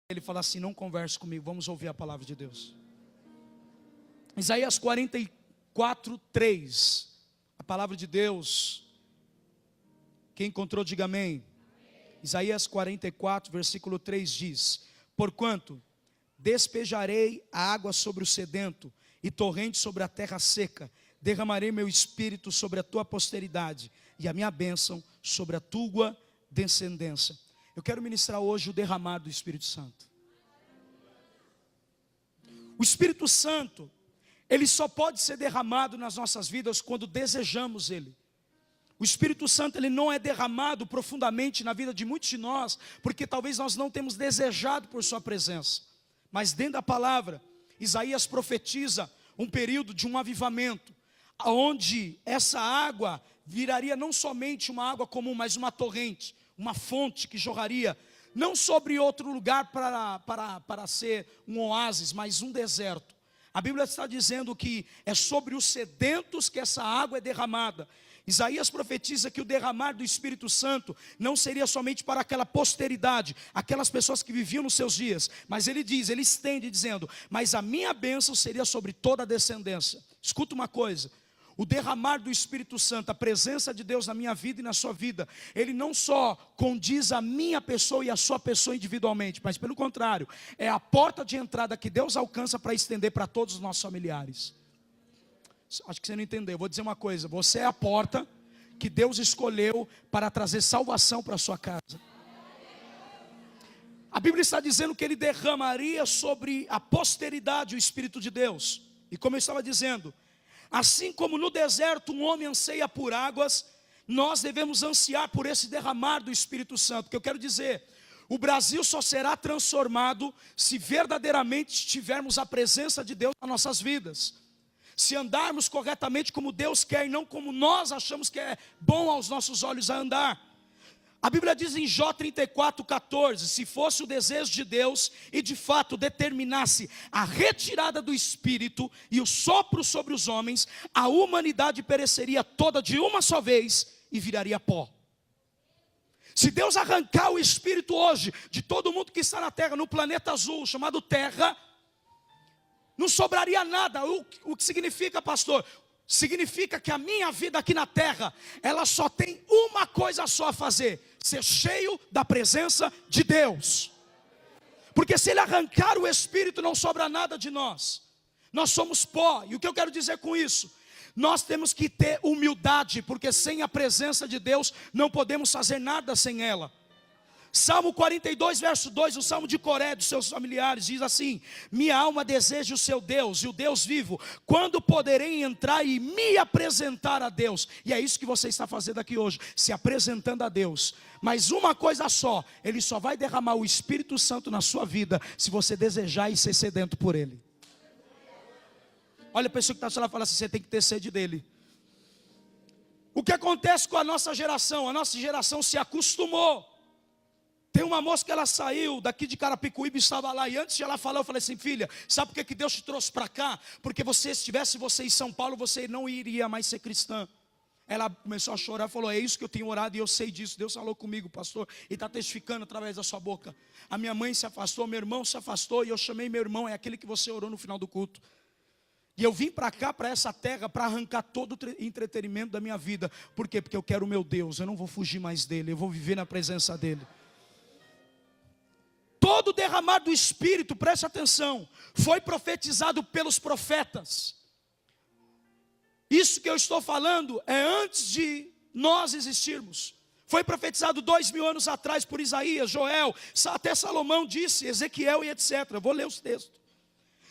Ele fala assim: não converse comigo, vamos ouvir a palavra de Deus. Isaías 44, 3. A palavra de Deus. Quem encontrou, diga amém. Isaías 44, versículo 3 diz: porquanto despejarei a água sobre o sedento e torrente sobre a terra seca, derramarei meu espírito sobre a tua posteridade e a minha bênção sobre a tua descendência. Eu quero ministrar hoje o derramar do Espírito Santo. O Espírito Santo, ele só pode ser derramado nas nossas vidas quando desejamos ele. O Espírito Santo, ele não é derramado profundamente na vida de muitos de nós, porque talvez nós não temos desejado por sua presença. Mas dentro da palavra, Isaías profetiza um período de um avivamento, onde essa água viraria não somente uma água comum, mas uma torrente, uma fonte que jorraria, não sobre outro lugar para ser um oásis, mas um deserto. A Bíblia está dizendo que é sobre os sedentos que essa água é derramada. Isaías profetiza que o derramar do Espírito Santo não seria somente para aquela posteridade, aquelas pessoas que viviam nos seus dias, mas ele estende dizendo: mas a minha bênção seria sobre toda a descendência. Escuta uma coisa: o derramar do Espírito Santo, a presença de Deus na minha vida e na sua vida, ele não só condiz a minha pessoa e a sua pessoa individualmente, mas pelo contrário, é a porta de entrada que Deus alcança para estender para todos os nossos familiares. Acho que você não entendeu, eu vou dizer uma coisa: você é a porta que Deus escolheu para trazer salvação para a sua casa. A Bíblia está dizendo que ele derramaria sobre a posteridade o Espírito de Deus. E como eu estava dizendo, assim como no deserto um homem anseia por águas, nós devemos ansiar por esse derramar do Espírito Santo. O que eu quero dizer: o Brasil só será transformado se verdadeiramente tivermos a presença de Deus nas nossas vidas. Se andarmos corretamente como Deus quer e não como nós achamos que é bom aos nossos olhos a andar. A Bíblia diz em Jó 34, 14: se fosse o desejo de Deus e de fato determinasse a retirada do Espírito e o sopro sobre os homens, a humanidade pereceria toda de uma só vez e viraria pó. Se Deus arrancar o Espírito hoje de todo mundo que está na terra, no planeta azul chamado Terra, não sobraria nada. O que significa, pastor? Significa que a minha vida aqui na terra, ela só tem uma coisa só a fazer: ser cheio da presença de Deus. Porque se ele arrancar o Espírito, não sobra nada de nós. Nós somos pó. E o que eu quero dizer com isso? Nós temos que ter humildade, porque sem a presença de Deus não podemos fazer nada sem ela. Salmo 42, verso 2, o Salmo de Coré, dos seus familiares, diz assim: minha alma deseja o seu Deus e o Deus vivo, quando poderei entrar e me apresentar a Deus? E é isso que você está fazendo aqui hoje, se apresentando a Deus. Mas uma coisa só: ele só vai derramar o Espírito Santo na sua vida se você desejar e ser sedento por ele. Olha a pessoa que está lá e fala assim: você tem que ter sede dele. O que acontece com a nossa geração? A nossa geração se acostumou. Tem uma moça que ela saiu daqui de Carapicuíba e estava lá, e antes de ela falar, eu falei assim: filha, sabe por que Deus te trouxe para cá? Porque se estivesse você em São Paulo, você não iria mais ser cristã. Ela começou a chorar e falou: é isso que eu tenho orado e eu sei disso. Deus falou comigo, pastor, e está testificando através da sua boca. A minha mãe se afastou, meu irmão se afastou, e eu chamei meu irmão, é aquele que você orou no final do culto. E eu vim para cá, para essa terra, para arrancar todo o entretenimento da minha vida. Por quê? Porque eu quero o meu Deus, eu não vou fugir mais dele, eu vou viver na presença dele. Todo o derramar do Espírito, preste atenção, foi profetizado pelos profetas. Isso que eu estou falando é antes de nós existirmos. Foi profetizado 2000 anos atrás por Isaías, Joel, até Salomão disse, Ezequiel e etc. Eu vou ler os textos.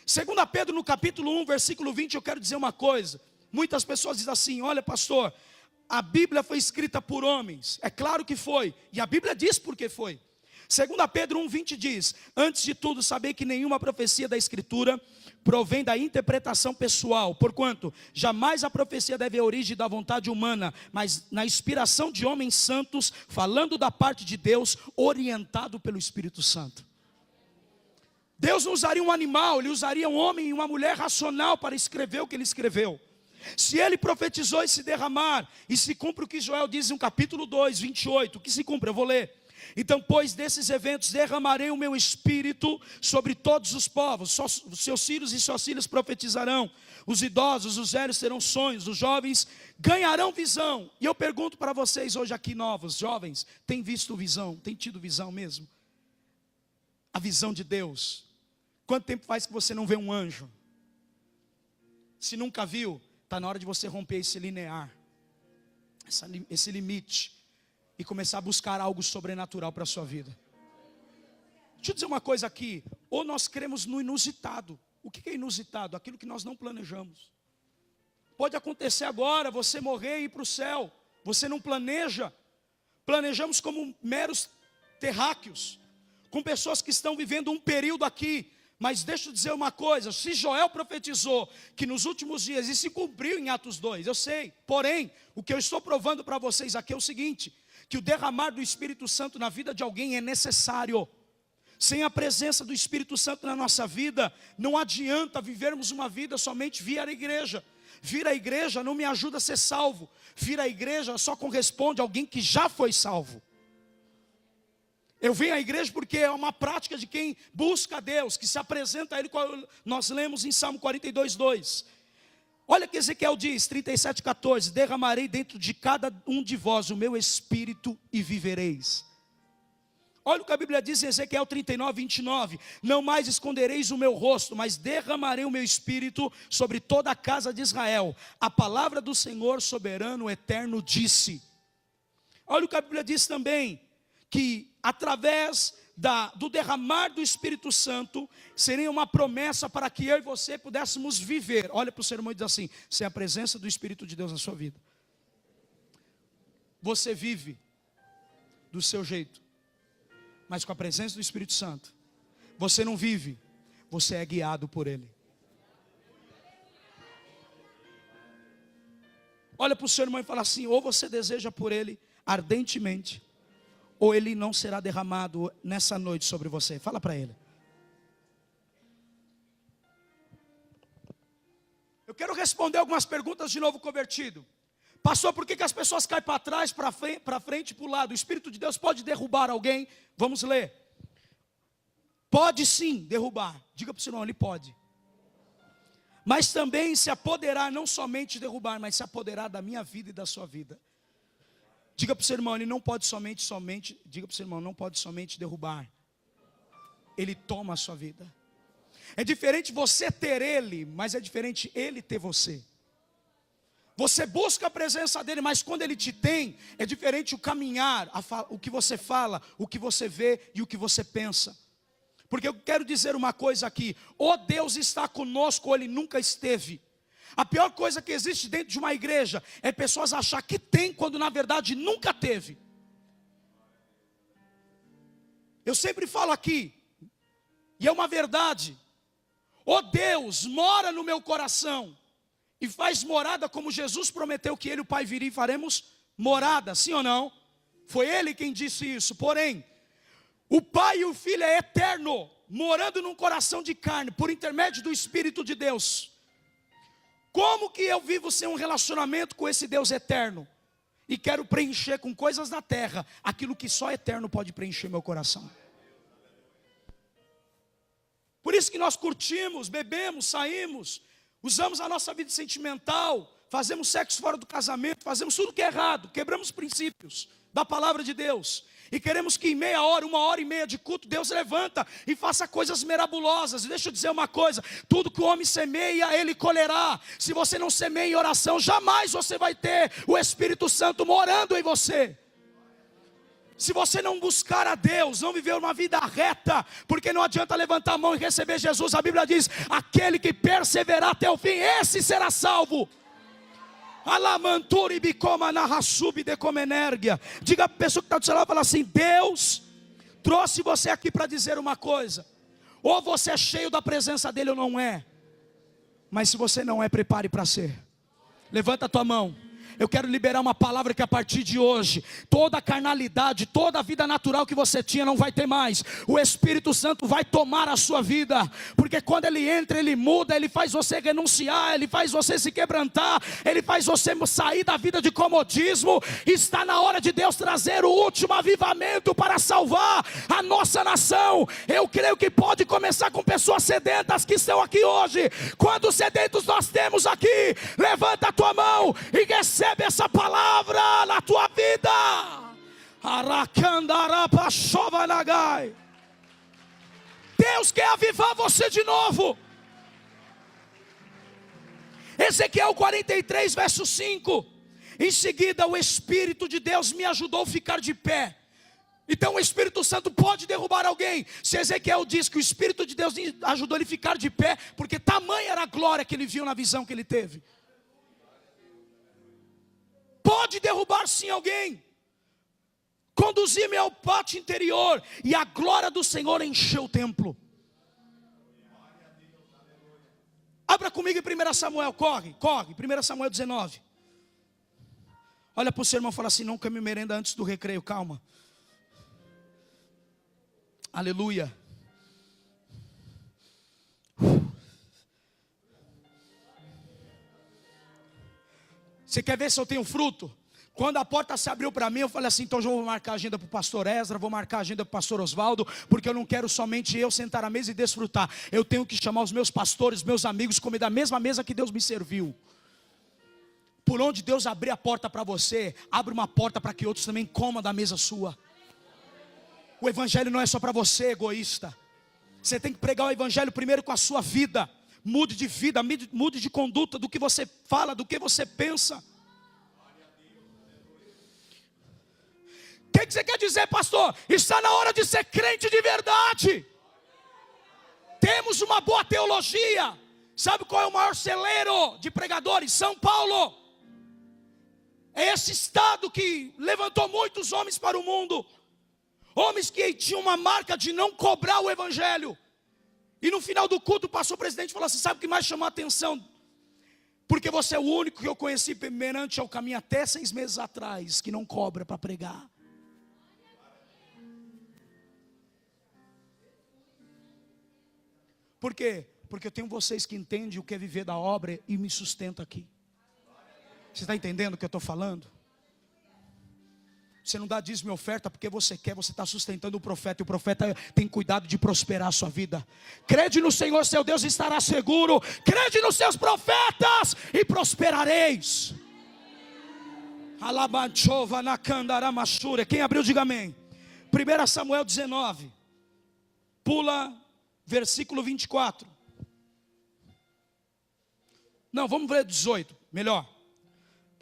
2 Pedro no capítulo 1, versículo 20, eu quero dizer uma coisa. Muitas pessoas dizem assim: olha, pastor, a Bíblia foi escrita por homens. É claro que foi, e a Bíblia diz por que foi. 2 Pedro 1,20 diz: antes de tudo, sabei que nenhuma profecia da Escritura provém da interpretação pessoal, porquanto jamais a profecia deve ter origem da vontade humana, mas na inspiração de homens santos, falando da parte de Deus, orientado pelo Espírito Santo. Deus não usaria um animal, ele usaria um homem e uma mulher racional para escrever o que ele escreveu. Se ele profetizou esse derramar, e se cumpre o que Joel diz no capítulo 2, 28, o que se cumpre? Eu vou ler. Então, pois desses eventos derramarei o meu espírito sobre todos os povos, os seus filhos e suas filhas profetizarão, os idosos, os velhos terão sonhos, os jovens ganharão visão. E eu pergunto para vocês hoje aqui novos, jovens, tem visto visão, tem tido visão mesmo? A visão de Deus. Quanto tempo faz que você não vê um anjo? Se nunca viu, está na hora de você romper esse linear, esse limite, e começar a buscar algo sobrenatural para a sua vida. Deixa eu dizer uma coisa aqui, ou nós cremos no inusitado. O que é inusitado? Aquilo que nós não planejamos. Pode acontecer agora, você morrer e ir para o céu, você não planeja. Planejamos como meros terráqueos, com pessoas que estão vivendo um período aqui. Mas deixa eu dizer uma coisa, se Joel profetizou que nos últimos dias, e se cumpriu em Atos 2, eu sei, porém, o que eu estou provando para vocês aqui é o seguinte, que o derramar do Espírito Santo na vida de alguém é necessário. Sem a presença do Espírito Santo na nossa vida, não adianta vivermos uma vida somente vir à igreja. Vir à igreja não me ajuda a ser salvo, vir à igreja só corresponde a alguém que já foi salvo. Eu venho à igreja porque é uma prática de quem busca a Deus, que se apresenta a Ele, nós lemos em Salmo 42:2. Olha o que Ezequiel diz, 37:14, derramarei dentro de cada um de vós o meu espírito e vivereis. Olha o que a Bíblia diz em Ezequiel 39:29, não mais escondereis o meu rosto, mas derramarei o meu espírito sobre toda a casa de Israel. A palavra do Senhor soberano eterno disse. Olha o que a Bíblia diz também, que através do derramar do Espírito Santo, seria uma promessa para que eu e você pudéssemos viver. Olha para o seu irmão e diz assim, sem a presença do Espírito de Deus na sua vida, você vive do seu jeito, mas com a presença do Espírito Santo, você não vive, você é guiado por Ele. Olha para o seu irmão e fala assim, ou você deseja por Ele ardentemente, ou Ele não será derramado nessa noite sobre você. Fala para ele. Eu quero responder algumas perguntas de novo convertido. Pastor, por que as pessoas caem para trás, para frente e para o lado? O Espírito de Deus pode derrubar alguém? Vamos ler. Pode sim derrubar. Diga para o seu irmão, Ele pode. Mas também se apoderar, não somente derrubar, mas se apoderar da minha vida e da sua vida. Diga para o seu irmão, ele não pode diga para o seu irmão, não pode somente derrubar. Ele toma a sua vida. É diferente você ter Ele, mas é diferente Ele ter você. Você busca a presença dEle, mas quando Ele te tem, é diferente o caminhar, o que você fala, o que você vê e o que você pensa. Porque eu quero dizer uma coisa aqui, ou Deus está conosco ou Ele nunca esteve. A pior coisa que existe dentro de uma igreja é pessoas achar que tem quando na verdade nunca teve. Eu sempre falo aqui, e é uma verdade, ó Deus mora no meu coração e faz morada como Jesus prometeu que Ele e o Pai viria e faremos morada, sim ou não? Foi Ele quem disse isso, porém, o Pai e o Filho é eterno, morando num coração de carne, por intermédio do Espírito de Deus. Como que eu vivo sem um relacionamento com esse Deus eterno? E quero preencher com coisas da terra aquilo que só eterno pode preencher meu coração. Por isso que nós curtimos, bebemos, saímos, usamos a nossa vida sentimental, fazemos sexo fora do casamento, fazemos tudo que é errado, quebramos princípios da palavra de Deus. E queremos que em meia hora, 1h30 de culto, Deus levanta e faça coisas miraculosas. E deixa eu dizer uma coisa, tudo que o homem semeia, ele colherá. Se você não semeia em oração, jamais você vai ter o Espírito Santo morando em você. Se você não buscar a Deus, não viver uma vida reta, porque não adianta levantar a mão e receber Jesus. A Bíblia diz, aquele que perseverar até o fim, esse será salvo. Diga a pessoa que está do seu lado, fala assim, Deus trouxe você aqui para dizer uma coisa, ou você é cheio da presença dEle ou não é, mas se você não é, prepare para ser. Levanta a tua mão. Eu quero liberar uma palavra que a partir de hoje, toda a carnalidade, toda a vida natural que você tinha não vai ter mais. O Espírito Santo vai tomar a sua vida, porque quando Ele entra, Ele muda, Ele faz você renunciar, Ele faz você se quebrantar, Ele faz você sair da vida de comodismo. Está na hora de Deus trazer o último avivamento para salvar a nossa nação. Eu creio que pode começar com pessoas sedentas que estão aqui hoje. Quantos sedentos nós temos aqui? Levanta a tua mão e recebe essa palavra na tua vida. Deus quer avivar você de novo. Ezequiel 43 verso 5. Em seguida o Espírito de Deus me ajudou a ficar de pé. Então o Espírito Santo pode derrubar alguém. Se Ezequiel diz que o Espírito de Deus ajudou ele a ficar de pé, porque tamanha era a glória que ele viu na visão que ele teve. Pode derrubar sim alguém. Conduzir-me ao pátio interior, e a glória do Senhor encheu o templo. Abra comigo em 1 Samuel, corre, 1 Samuel 19. Olha para o seu irmão e fala assim: não come merenda antes do recreio, calma. Aleluia. Você quer ver se eu tenho fruto? Quando a porta se abriu para mim, eu falei assim: então já vou marcar a agenda para o pastor Ezra, vou marcar a agenda para o pastor Oswaldo, porque eu não quero somente eu sentar à mesa e desfrutar. Eu tenho que chamar os meus pastores, meus amigos, comer da mesma mesa que Deus me serviu. Por onde Deus abrir a porta para você, abre uma porta para que outros também comam da mesa sua. O evangelho não é só para você, egoísta. Você tem que pregar o evangelho primeiro com a sua vida. Mude de vida, mude de conduta, do que você fala, do que você pensa. O que você quer dizer, pastor? Está na hora de ser crente de verdade. Temos uma boa teologia. Sabe qual é o maior celeiro de pregadores? São Paulo. É esse estado que levantou muitos homens para o mundo. Homens que tinham uma marca de não cobrar o evangelho. E no final do culto passou o presidente e falou assim: sabe o que mais chamou a atenção? Porque você é o único que eu conheci perante ao caminho até 6 meses atrás, que não cobra para pregar. Por quê? Porque eu tenho vocês que entendem o que é viver da obra e me sustenta aqui. Você está entendendo o que eu estou falando? Você não dá dízimo e oferta porque você quer, você está sustentando o profeta. E o profeta tem cuidado de prosperar a sua vida. Crede no Senhor seu Deus e estará seguro. Crede nos seus profetas e prosperareis. Alabanchova na candaramachura. Quem abriu, diga amém. 1 Samuel 19. Pula versículo 24. Não, vamos ver 18, melhor.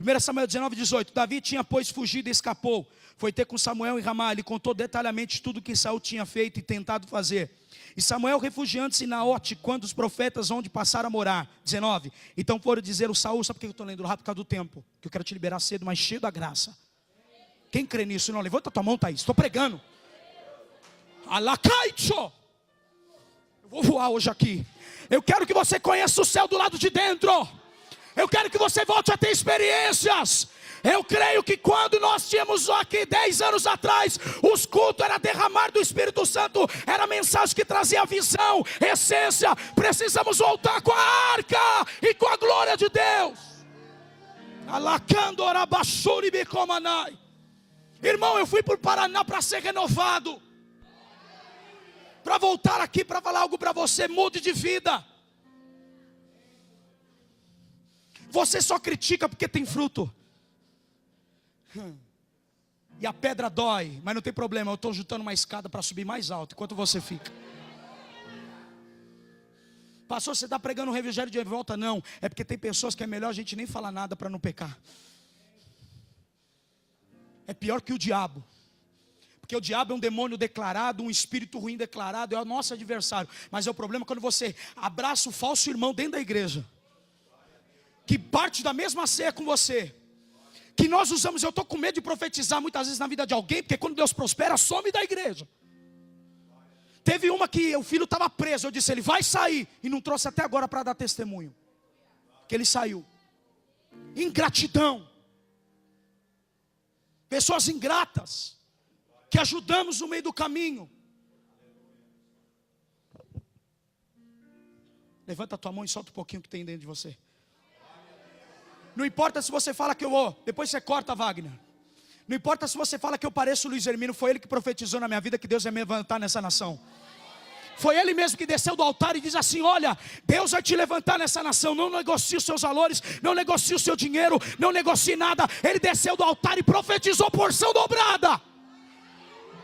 1 Samuel 19, 18. Davi tinha, pois, fugido e escapou. Foi ter com Samuel em Ramá. Ele contou detalhadamente tudo que Saul tinha feito e tentado fazer. E Samuel, refugiando-se em Naote, quando os profetas onde passaram a morar. 19. Então foram dizer o Saul, sabe por que eu estou lendo rápido? Por causa do tempo. Que eu quero te liberar cedo, mas cheio da graça. Quem crê nisso? Não, levanta tua mão, Thaís. Estou pregando. Alacaicho. Eu vou voar hoje aqui. Eu quero que você conheça o céu do lado de dentro. Eu quero que você volte a ter experiências. Eu creio que quando nós tínhamos aqui 10 anos atrás, os cultos era derramar do Espírito Santo, era mensagem que trazia visão, essência. Precisamos voltar com a arca e com a glória de Deus. Irmão, eu fui para o Paraná para ser renovado, para voltar aqui para falar algo para você. Mude de vida. Você só critica porque tem fruto. E a pedra dói, mas não tem problema. Eu estou juntando uma escada para subir mais alto enquanto você fica. Pastor, você está pregando um refrigério de volta? Não, é porque tem pessoas que é melhor a gente nem falar nada para não pecar. É pior que o diabo. Porque o diabo é um demônio declarado, um espírito ruim declarado, é o nosso adversário. Mas é o problema quando você abraça o falso irmão dentro da igreja, que parte da mesma ceia com você, que nós usamos. Eu estou com medo de profetizar muitas vezes na vida de alguém, porque quando Deus prospera, some da igreja. Teve uma que o filho estava preso, eu disse, ele vai sair, e não trouxe até agora para dar testemunho, que ele saiu. Ingratidão. pessoas ingratas, que ajudamos no meio do caminho. Levanta a tua mão e solta um pouquinho que tem dentro de você. Não importa se você fala que eu vou, depois você corta, Wagner. Não importa se você fala que eu pareço o Luiz Hermino, foi ele que profetizou na minha vida que Deus ia me levantar nessa nação. Foi ele mesmo que desceu do altar e diz assim: olha, Deus vai te levantar nessa nação. Não negocie os seus valores, não negocie o seu dinheiro, não negocie nada. Ele desceu do altar e profetizou porção dobrada.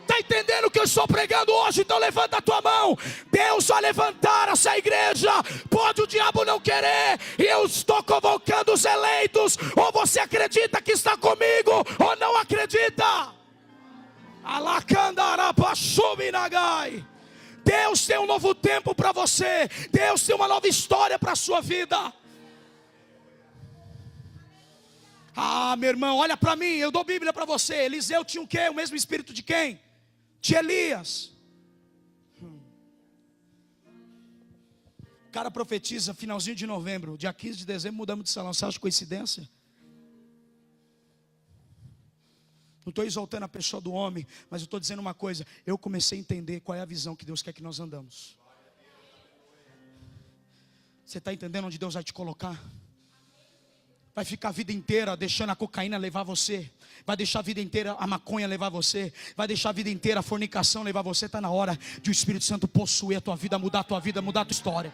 Está entendendo o que eu estou pregando hoje? Então levanta a tua mão. Deus vai levantar essa igreja. Pode o diabo não querer, e eu estou convocando os eleitos. Ou você acredita que está comigo, ou não acredita. Alacandarapachuminagai. Deus tem um novo tempo para você. Deus tem uma nova história para a sua vida. Ah, meu irmão, olha para mim, eu dou Bíblia para você. Eliseu tinha o quê? O mesmo espírito de quem? De Elias. O cara profetiza finalzinho de novembro, dia 15 de dezembro mudamos de salão. Você acha coincidência? Não estou exaltando a pessoa do homem, mas eu estou dizendo uma coisa. Eu comecei a entender qual é a visão que Deus quer que nós andamos. Você está entendendo onde Deus vai te colocar? Vai ficar a vida inteira deixando a cocaína levar você. Vai deixar a vida inteira a maconha levar você. Vai deixar a vida inteira a fornicação levar você. Está na hora de o Espírito Santo possuir a tua vida, mudar a tua vida, mudar a tua história.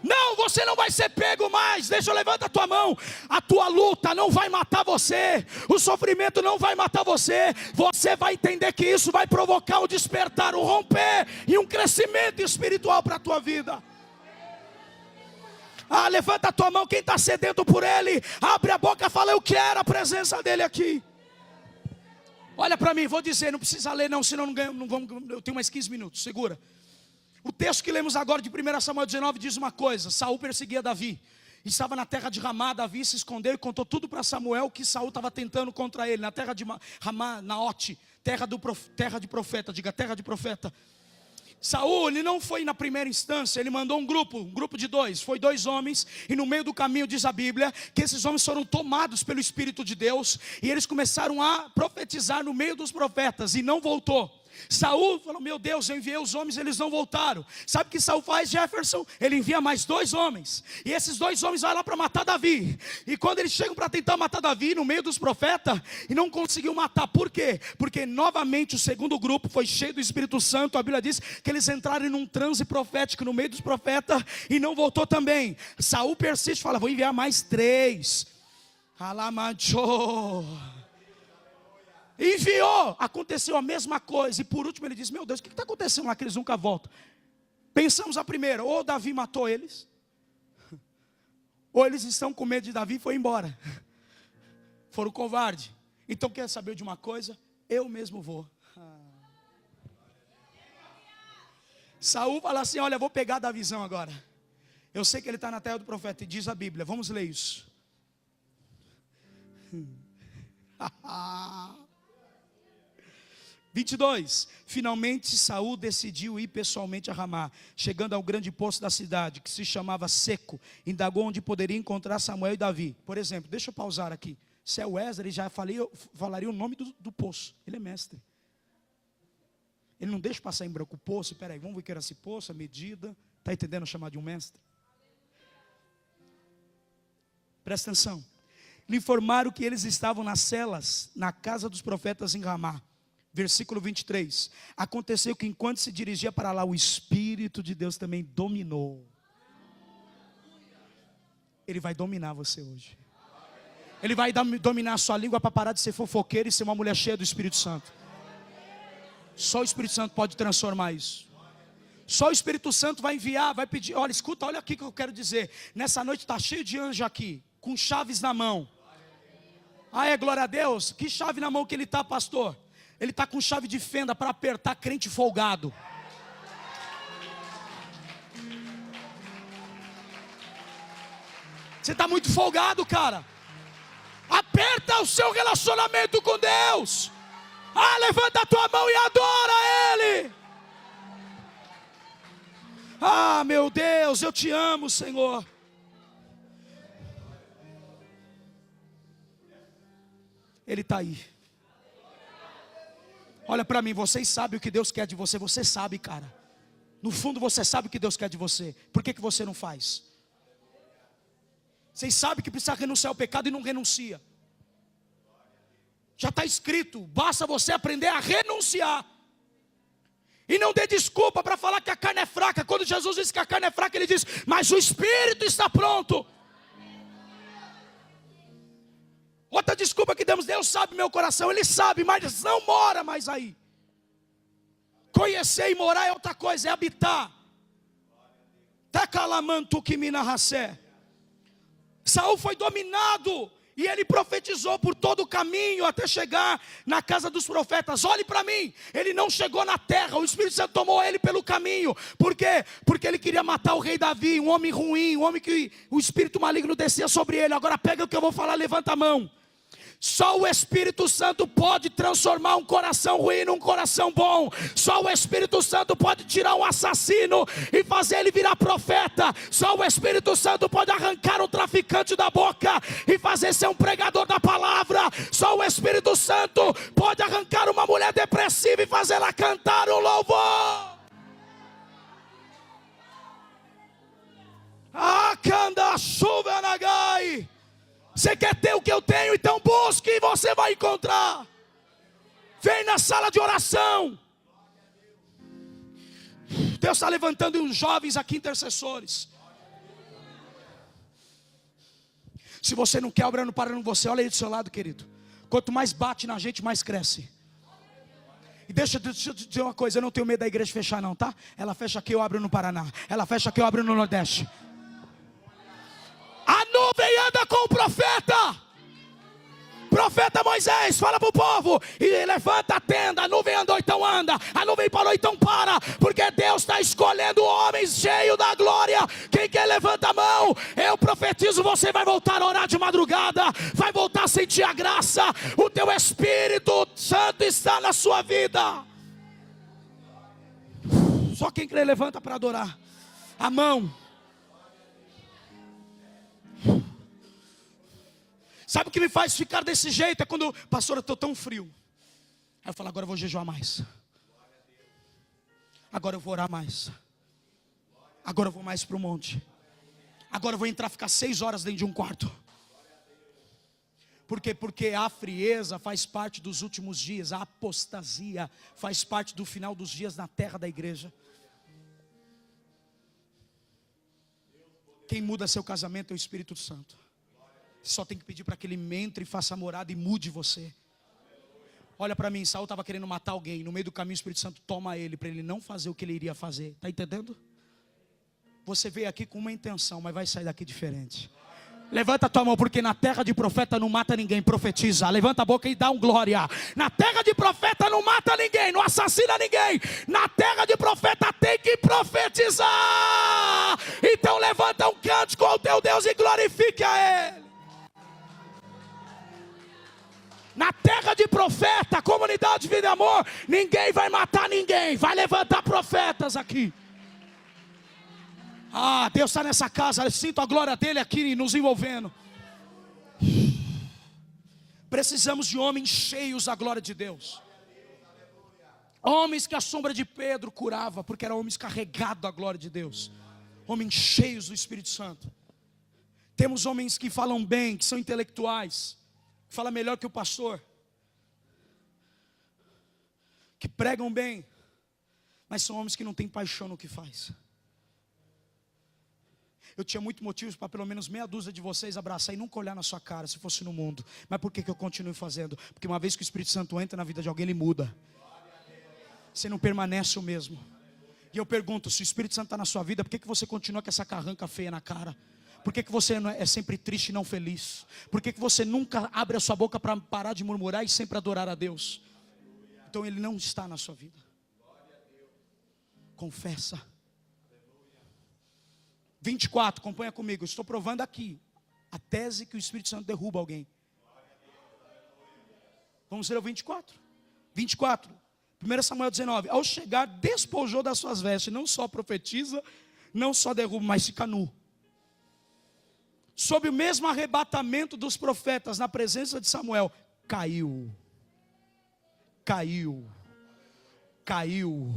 Não, você não vai ser pego mais. Deixa eu levantar a tua mão. A tua luta não vai matar você. O sofrimento não vai matar você. Você vai entender que isso vai provocar um despertar, um romper e um crescimento espiritual para a tua vida. Ah, levanta a tua mão, quem está sedento por Ele, abre a boca e fala: eu quero a presença dEle aqui. Olha para mim, vou dizer, não precisa ler não, senão não vamos, eu tenho mais 15 minutos, segura. O texto que lemos agora de 1 Samuel 19 diz uma coisa: Saul perseguia Davi, estava na terra de Ramá. Davi se escondeu e contou tudo para Samuel que Saul estava tentando contra ele, na terra de Ramá, Naote, terra de profeta, diga terra de profeta. Saul, ele não foi na primeira instância, ele mandou um grupo de dois, foi 2 homens, e no meio do caminho diz a Bíblia, que esses homens foram tomados pelo Espírito de Deus, e eles começaram a profetizar no meio dos profetas, e não voltou. Saul falou: meu Deus, eu enviei os homens, eles não voltaram. Sabe o que Saul faz, Jefferson? Ele envia mais 2 homens, e esses 2 homens vão lá para matar Davi. E quando eles chegam para tentar matar Davi no meio dos profetas, e não conseguiu matar, por quê? Porque novamente o segundo grupo foi cheio do Espírito Santo. A Bíblia diz que eles entraram em um transe profético no meio dos profetas, e não voltou também. Saul persiste, fala: vou enviar mais 3. Alamanchou. Enviou, aconteceu a mesma coisa. E por último ele diz: meu Deus, o que está acontecendo lá que eles nunca voltam? Pensamos a primeira: ou Davi matou eles, ou eles estão com medo de Davi e foi embora. Foram covardes. Então quer saber de uma coisa? Eu mesmo vou. Saul fala assim: olha, vou pegar da visão agora. Eu sei que ele está na terra do profeta, e diz a Bíblia, vamos ler isso. 22. Finalmente Saul decidiu ir pessoalmente a Ramá. Chegando ao grande poço da cidade, que se chamava Seco, indagou onde poderia encontrar Samuel e Davi. Por exemplo, deixa eu pausar aqui. Se é o Wesley, ele já falaria o nome do poço. Ele é mestre. Ele não deixa passar em branco o poço. Espera aí, vamos ver que era esse poço, a medida. Está entendendo chamar de um mestre? Presta atenção. Lhe informaram que eles estavam nas celas, na casa dos profetas em Ramá. Versículo 23. Aconteceu que enquanto se dirigia para lá, o Espírito de Deus também dominou. Ele vai dominar você hoje. Ele vai dominar a sua língua para parar de ser fofoqueiro e ser uma mulher cheia do Espírito Santo. Só o Espírito Santo pode transformar isso. Só o Espírito Santo vai enviar, vai pedir. Olha, escuta, olha aqui que eu quero dizer. Nessa noite está cheio de anjo aqui, com chaves na mão. Ah, é, glória a Deus. Que chave na mão que ele está, pastor? Ele está com chave de fenda para apertar crente folgado. Você está muito folgado, cara. Aperta o seu relacionamento com Deus. Ah, levanta a tua mão e adora Ele. Ah, meu Deus, eu te amo, Senhor. Ele está aí. Olha para mim, vocês sabem o que Deus quer de você. Você sabe, cara. No fundo você sabe o que Deus quer de você. Por que você não faz? Vocês sabem que precisa renunciar ao pecado e não renuncia. Já está escrito, basta você aprender a renunciar. E não dê desculpa para falar que a carne é fraca. Quando Jesus disse que a carne é fraca, Ele diz, mas o Espírito está pronto. Outra desculpa que demos, Deus sabe meu coração. Ele sabe, mas não mora mais aí. Conhecer e morar é outra coisa, é habitar. Saul foi dominado e ele profetizou por todo o caminho até chegar na casa dos profetas. Olhe para mim, ele não chegou na terra, o Espírito Santo tomou ele pelo caminho. Por quê? Porque ele queria matar o rei Davi, um homem ruim, um homem que o espírito maligno descia sobre ele. Agora pega o que eu vou falar, levanta a mão. Só o Espírito Santo pode transformar um coração ruim num coração bom. Só o Espírito Santo pode tirar um assassino e fazer ele virar profeta. Só o Espírito Santo pode arrancar um traficante da boca e fazer ser um pregador da palavra. Só o Espírito Santo pode arrancar uma mulher depressiva e fazer ela cantar um louvor. Akanda chuva nagai. Você quer ter o que eu tenho? Então busque e você vai encontrar. Vem na sala de oração. Deus está levantando uns jovens aqui, intercessores. Se você não quer obra no parando você, olha aí do seu lado, querido. Quanto mais bate na gente, mais cresce. E deixa eu te dizer uma coisa, eu não tenho medo da igreja fechar não, tá? Ela fecha aqui, eu abro no Paraná. Ela fecha aqui, eu abro no Nordeste. A nuvem anda com o profeta. Profeta Moisés, fala para o povo. E levanta a tenda, a nuvem andou, então anda. A nuvem parou, então para. Porque Deus está escolhendo homens cheios da glória. Quem quer levanta a mão. Eu profetizo, você vai voltar a orar de madrugada. Vai voltar a sentir a graça. O teu Espírito Santo está na sua vida. Só quem crê levanta para adorar. A mão. Sabe o que me faz ficar desse jeito? É quando, pastor, eu estou tão frio. Aí eu falo, agora eu vou jejuar mais. Agora eu vou orar mais. Agora eu vou mais para o monte. Agora eu vou entrar, ficar 6 horas dentro de um quarto. Por quê? Porque a frieza faz parte dos últimos dias. A apostasia faz parte do final dos dias na terra da igreja. Quem muda seu casamento é o Espírito Santo. Só tem que pedir para que ele entre e faça morada e mude você. Olha para mim, Saul estava querendo matar alguém. No meio do caminho o Espírito Santo toma ele, para ele não fazer o que ele iria fazer. Está entendendo? Você veio aqui com uma intenção, mas vai sair daqui diferente. Levanta a tua mão, porque na terra de profeta não mata ninguém, profetiza. Levanta a boca e dá um glória. Na terra de profeta não mata ninguém, não assassina ninguém. Na terra de profeta tem que profetizar. Então levanta um cântico ao teu Deus e glorifique a Ele. Na terra de profeta, comunidade Vida e Amor, ninguém vai matar ninguém. Vai levantar profetas aqui. Ah, Deus está nessa casa. Eu sinto a glória dele aqui nos envolvendo. Precisamos de homens cheios da glória de Deus. Homens que a sombra de Pedro curava, porque eram homens carregados da glória de Deus. Homens cheios do Espírito Santo. Temos homens que falam bem, que são intelectuais, que falam melhor que o pastor, que pregam bem, mas são homens que não têm paixão no que faz. Eu tinha muitos motivos para pelo menos meia dúzia de vocês abraçar e nunca olhar na sua cara se fosse no mundo. Mas por que eu continuo fazendo? Porque uma vez que o Espírito Santo entra na vida de alguém, ele muda. Você não permanece o mesmo. E eu pergunto, se o Espírito Santo está na sua vida, por que você continua com essa carranca feia na cara? Por que você é sempre triste e não feliz? Por que você nunca abre a sua boca para parar de murmurar e sempre adorar a Deus? Então ele não está na sua vida. Confessa. 24, acompanha comigo. Eu estou provando aqui a tese que o Espírito Santo derruba alguém. Vamos ler o 24. 24, 1 Samuel 19. Ao chegar, despojou das suas vestes. Não só profetiza, não só derruba, mas fica nu. Sob o mesmo arrebatamento dos profetas na presença de Samuel, caiu. caiu.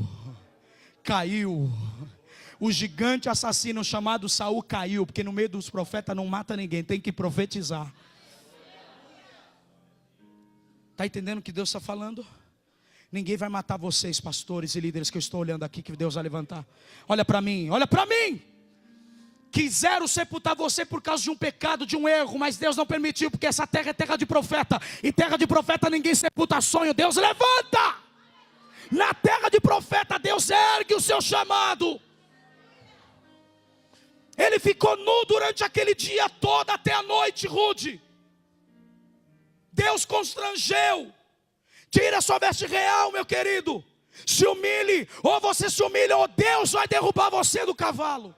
O gigante assassino chamado Saul caiu, porque no meio dos profetas não mata ninguém, tem que profetizar. Está entendendo o que Deus está falando? Ninguém vai matar vocês, pastores e líderes que eu estou olhando aqui, que Deus vai levantar. Olha para mim, olha para mim. Quiseram sepultar você por causa de um pecado, de um erro, mas Deus não permitiu, porque essa terra é terra de profeta, e terra de profeta ninguém sepulta sonho, Deus levanta. Na terra de profeta, Deus ergue o seu chamado. Ele ficou nu durante aquele dia todo, até a noite, Rude. Deus constrangeu. Tira a sua veste real, meu querido. Se humilhe, ou você se humilha, ou Deus vai derrubar você do cavalo.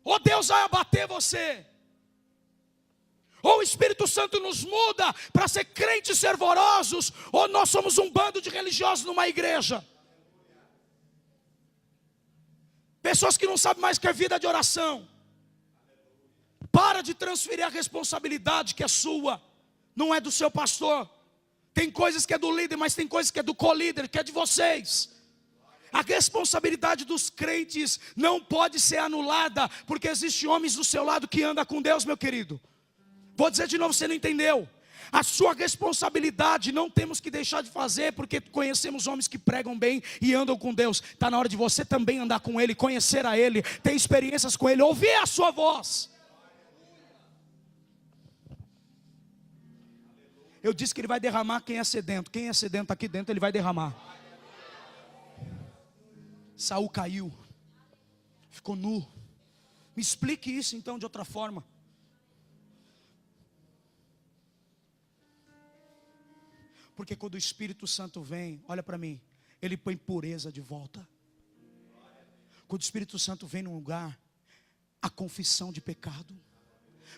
Ou Deus vai abater você. Ou o Espírito Santo nos muda para ser crentes fervorosos, ou nós somos um bando de religiosos numa igreja. Pessoas que não sabem mais que é vida de oração. Para de transferir a responsabilidade que é sua, não é do seu pastor. Tem coisas que é do líder, mas tem coisas que é do co-líder, que é de vocês. A responsabilidade dos crentes não pode ser anulada, porque existem homens do seu lado que andam com Deus, meu querido. Vou dizer de novo, você não entendeu. A sua responsabilidade não temos que deixar de fazer, porque conhecemos homens que pregam bem e andam com Deus. Está na hora de você também andar com Ele, conhecer a Ele, ter experiências com Ele, ouvir a sua voz. Eu disse que Ele vai derramar quem é sedento. Quem é sedento aqui dentro, Ele vai derramar. Saul caiu, ficou nu. Me explique isso então de outra forma. Porque quando o Espírito Santo vem, olha para mim, Ele põe pureza de volta. Quando o Espírito Santo vem num lugar, a confissão de pecado.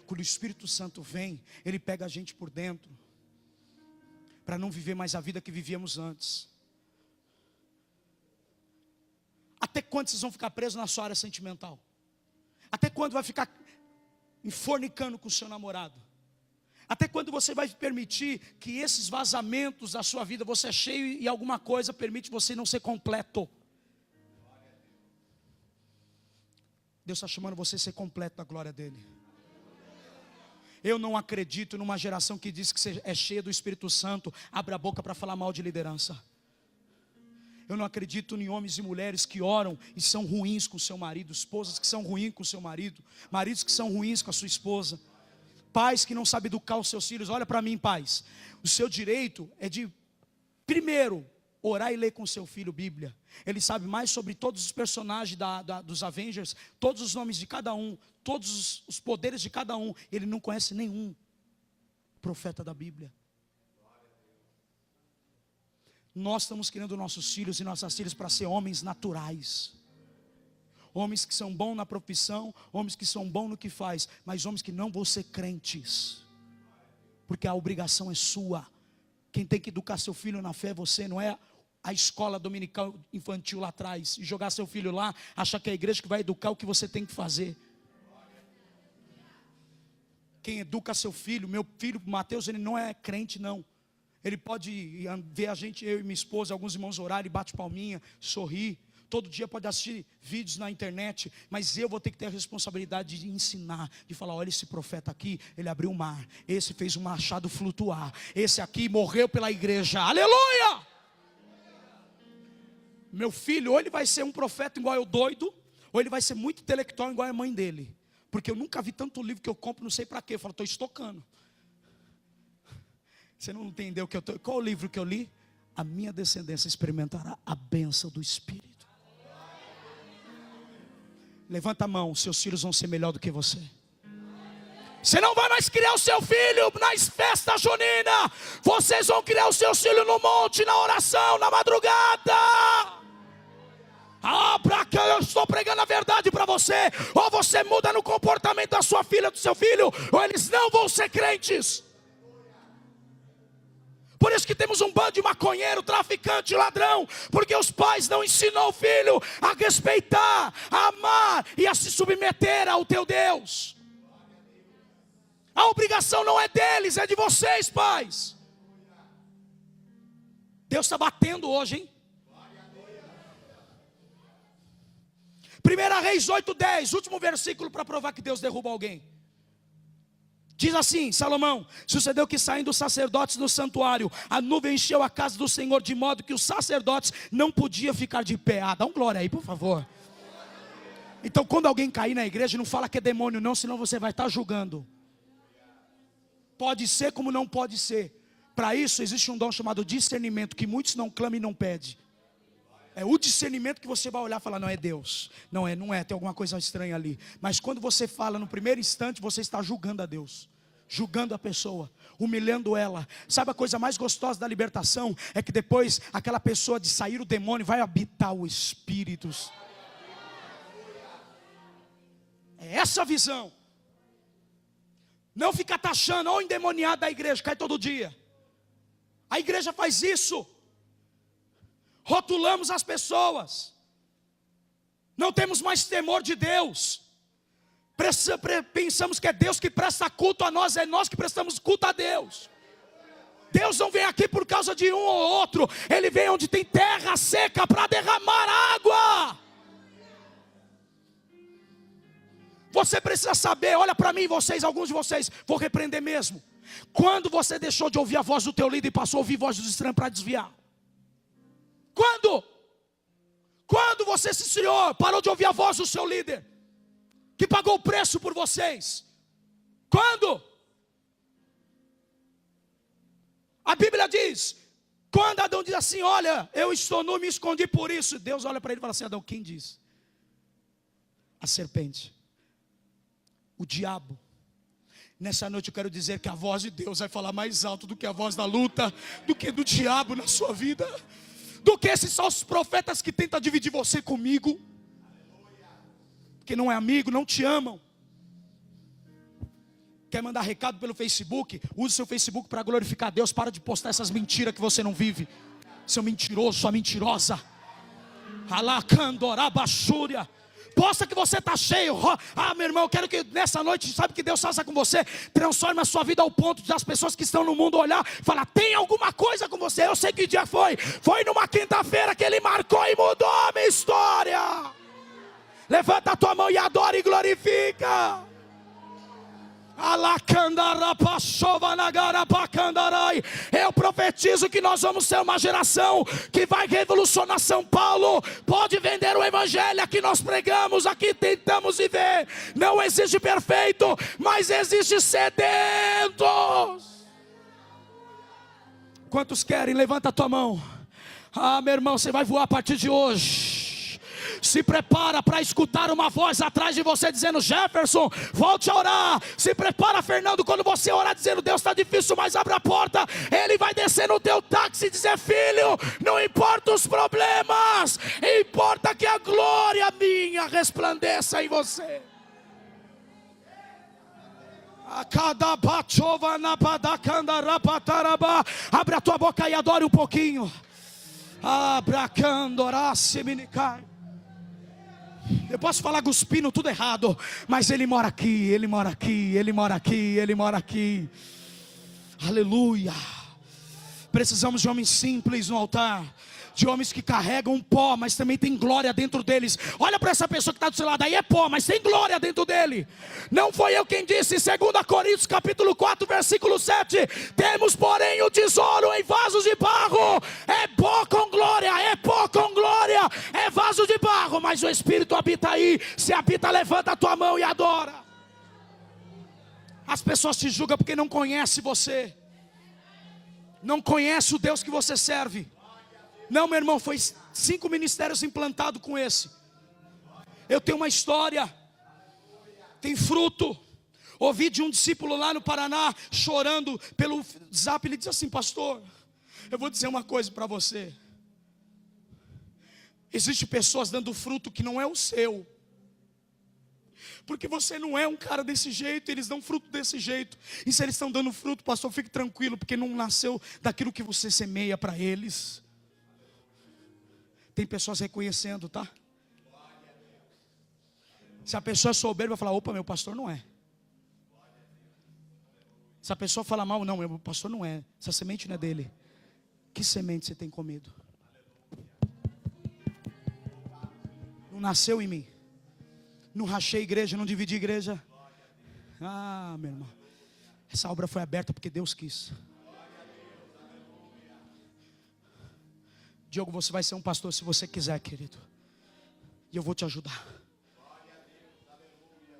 Quando o Espírito Santo vem, Ele pega a gente por dentro, para não viver mais a vida que vivíamos antes. Até quando vocês vão ficar presos na sua área sentimental? Até quando vai ficar fornicando com o seu namorado? Até quando você vai permitir que esses vazamentos da sua vida, você é cheio e alguma coisa permite você não ser completo? Deus está chamando você a ser completo da glória dEle. Eu não acredito numa geração que diz que é cheia do Espírito Santo, abre a boca para falar mal de liderança. Eu não acredito em homens e mulheres que oram e são ruins com o seu marido, esposas que são ruins com o seu marido, maridos que são ruins com a sua esposa, pais que não sabem educar os seus filhos. Olha para mim, pais, o seu direito é de, primeiro, orar e ler com seu filho Bíblia. Ele sabe mais sobre todos os personagens dos Avengers, todos os nomes de cada um, todos os poderes de cada um. Ele não conhece nenhum profeta da Bíblia. Nós estamos criando nossos filhos e nossas filhas para ser homens naturais. Homens que são bons na profissão, homens que são bons no que faz, mas homens que não vão ser crentes. Porque a obrigação é sua. Quem tem que educar seu filho na fé é você, não é a escola dominical infantil lá atrás. E jogar seu filho lá, achar que é a igreja que vai educar o que você tem que fazer. Quem educa seu filho, meu filho Mateus, ele não é crente não. Ele pode ver a gente, eu e minha esposa, alguns irmãos orar, ele bate palminha, sorri. Todo dia pode assistir vídeos na internet, mas eu vou ter que ter a responsabilidade de ensinar, de falar, olha esse profeta aqui, ele abriu o mar, esse fez o machado flutuar, esse aqui morreu pela igreja, aleluia! Meu filho, ou ele vai ser um profeta igual eu doido, ou ele vai ser muito intelectual igual a mãe dele, porque eu nunca vi tanto livro que eu compro, não sei para quê, eu falo, estou estocando. Você não entendeu que qual o livro que eu li? A minha descendência experimentará a bênção do Espírito. Levanta a mão, seus filhos vão ser melhor do que você. Você não vai mais criar o seu filho nas festas juninas. Vocês vão criar os seus filhos no monte, na oração, na madrugada. Para que eu estou pregando a verdade para você. Ou você muda no comportamento da sua filha, do seu filho, ou eles não vão ser crentes. Por isso que temos um bando de maconheiro, traficante, ladrão, porque os pais não ensinam o filho a respeitar, a amar e a se submeter ao teu Deus. A obrigação não é deles, é de vocês, pais. Deus está batendo hoje, hein? 1 Reis 8:10, último versículo para provar que Deus derruba alguém. Diz assim, Salomão: sucedeu que saindo os sacerdotes do santuário, a nuvem encheu a casa do Senhor, de modo que os sacerdotes não podiam ficar de pé. Dá um glória aí, por favor. Então quando alguém cair na igreja, não fala que é demônio não, senão você vai estar julgando. Pode ser como não pode ser. Para isso existe um dom chamado discernimento, que muitos não clamam e não pedem. É o discernimento que você vai olhar e falar: não é Deus, não é, tem alguma coisa estranha ali. Mas quando você fala no primeiro instante, você está julgando a Deus, julgando a pessoa, humilhando ela. Sabe a coisa mais gostosa da libertação? É que depois aquela pessoa, de sair o demônio, vai habitar o Espírito. É essa a visão. Não ficar taxando, ó, endemoniado da igreja, cai todo dia. A igreja faz isso. Rotulamos as pessoas. Não temos mais temor de Deus. Pensamos que é Deus que presta culto a nós, é nós que prestamos culto a Deus. Deus não vem aqui por causa de um ou outro. Ele vem onde tem terra seca para derramar água. Você precisa saber, olha para mim, vocês, alguns de vocês, vou repreender mesmo. Quando você deixou de ouvir a voz do teu líder e passou a ouvir a voz dos estranhos para desviar? Quando? Quando você se esfriou, parou de ouvir a voz do seu líder, que pagou o preço por vocês? Quando? A Bíblia diz, quando Adão diz assim: olha, eu estou nu, me escondi por isso. Deus olha para ele e fala assim: Adão, quem diz? A serpente, o diabo. Nessa noite eu quero dizer que a voz de Deus vai falar mais alto do que a voz da luta, do que do diabo na sua vida, do que esses falsos profetas que tentam dividir você comigo, que não é amigo, não te amam. Quer mandar recado pelo Facebook? Use seu Facebook para glorificar a Deus. Para de postar essas mentiras que você não vive, seu mentiroso, sua mentirosa. Alacandorabachúria. Posta que você está cheio. Meu irmão, eu quero que nessa noite, sabe que Deus faça com você? Transforme a sua vida ao ponto de as pessoas que estão no mundo olhar e falar: tem alguma coisa com você. Eu sei que dia foi. Foi numa quinta-feira que Ele marcou e mudou a minha história. Levanta a tua mão e adora e glorifica. Eu profetizo que nós vamos ser uma geração que vai revolucionar São Paulo. Pode vender o evangelho que nós pregamos, aqui tentamos viver. Não existe perfeito, mas existe sedentos. Quantos querem? Levanta a tua mão. Meu irmão, você vai voar a partir de hoje. Se prepara para escutar uma voz atrás de você dizendo: Jefferson, volte a orar. Se prepara, Fernando, quando você orar dizendo: Deus está difícil, mas abre a porta. Ele vai descer no teu táxi e dizer: filho, não importa os problemas, importa que a glória minha resplandeça em você. Abre a tua boca e adore um pouquinho. Eu posso falar cuspindo tudo errado, mas Ele mora aqui, Ele mora aqui, Ele mora aqui, Ele mora aqui. Aleluia. Precisamos de homens simples no altar, de homens que carregam um pó, mas também tem glória dentro deles. Olha para essa pessoa que está do seu lado, aí é pó, mas tem glória dentro dele. Não foi eu quem disse, 2 Coríntios capítulo 4, versículo 7. Temos porém o tesouro em vasos de barro. É pó com glória, é pó com glória, é vaso de barro, mas o Espírito habita aí. Se habita, levanta a tua mão e adora. As pessoas te julgam porque não conhecem você, não conhece o Deus que você serve. Não, meu irmão, foi 5 ministérios implantados com esse. Eu tenho uma história, tem fruto. Ouvi de um discípulo lá no Paraná, chorando pelo zap. Ele disse assim: pastor, eu vou dizer uma coisa para você. Existem pessoas dando fruto que não é o seu, porque você não é um cara desse jeito. Eles dão fruto desse jeito. E se eles estão dando fruto, pastor, fique tranquilo, porque não nasceu daquilo que você semeia para eles. Tem pessoas reconhecendo, tá? Se a pessoa é soberba, vai falar: opa, meu pastor não é. Se a pessoa fala mal, não, meu pastor não é. Essa semente não é dele. Que semente você tem comido? Não nasceu em mim. Não rachei igreja, não dividi igreja. Ah, meu irmão, essa obra foi aberta porque Deus quis. Diogo, você vai ser um pastor se você quiser, querido. E eu vou te ajudar.